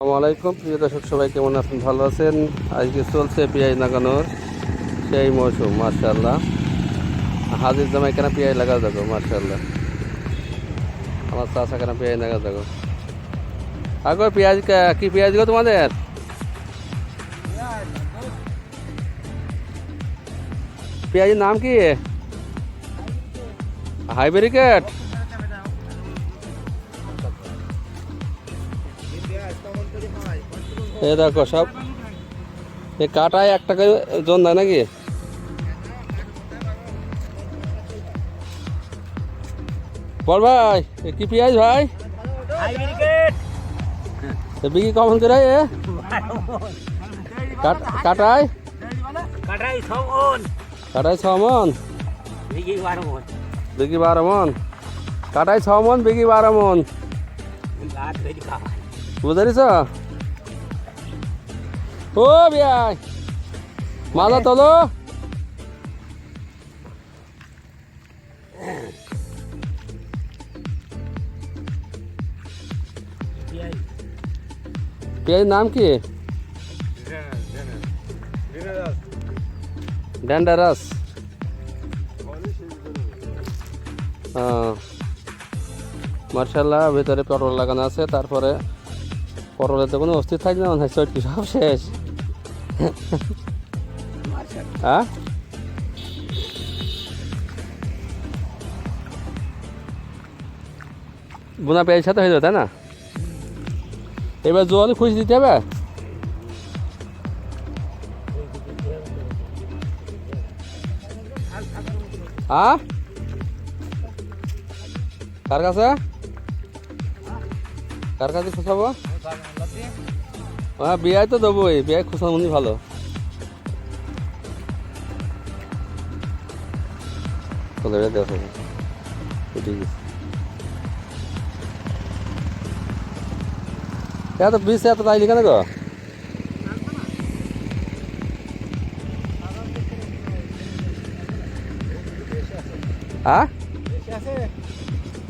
আসসালামু আলাইকুম প্রিয় দর্শক, সবাই কেমন আছেন? ভালো আছেন? আজকে চলছে পেঁয়াজ লাগানোর সেই মৌসুম। মাশাআল্লাহ, হাজির জামাই কেন পেঁয়াজ লাগা দেখো। মাশাআল্লাহ, আমার চাষা কেন পেঁয়াজ লাগা দেখো। আগো পেঁয়াজ কি পেঁয়াজ গো তোমাদের? পেঁয়াজের নাম কি? হাইব্রিকেট। এ দেখো সব এ কাটায় 1 টাকা জন দেয় নাকি? বল ভাই, এ কি পেঁয়াজ ভাই? বিঘি কমন করে কাটায় 6 মন, বিঘি 12 মন, কাটায় 6 মন, বিঘি 12 মন। বুঝতে পারিস? ও ভাই, মালা তোলো। পেঁয়াজের নাম কি? ড্যান্ডারাস। মার্শাল্লাহ, ভেতরে পটল লাগানো আছে। তারপরে পটলের তো কোনো অস্তিত্ব থাকবে না, চটকি সব শেষ। হ্যাঁ, বোনা পেঁয়াজ সাথে হয়ে যাবে, তাই না? এবার জল খুঁজে দিতে হবে। হ্যাঁ, কার কাছে খুঁজাবো? হ্যাঁ, বিয়ায় তো দেবোই, বিয়ায় খুঁজার মনে ভালো। এত বিষ এত তাইলি কেন গো? হ্যাঁ,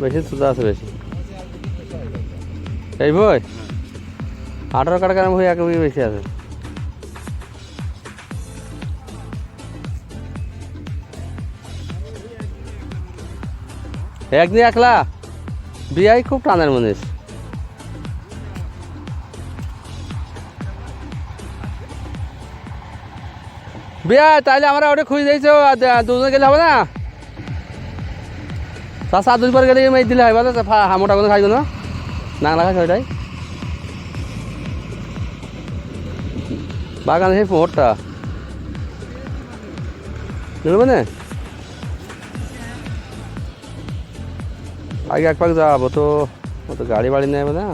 বেশি সুদা আছে বেশি। এই বই 18 কাটা কেন বই এক বেশি আছে। একদিন একলা বিয়াই খুব টানের মনীষ। বিয়া তাইলে আমরা ওটা খুঁজে দিয়েছো, দুজন গেলে হবে না? তা 7 দিন পর গেলে দিলে হয় বলো। মোটা কোনো খাইব না, নাংলা খাই ওইটাই বাগানে সেই পোহরটা বুঝবে না। আগে এক পাক যাবো তো, গাড়ি বাড়ি নেবে না।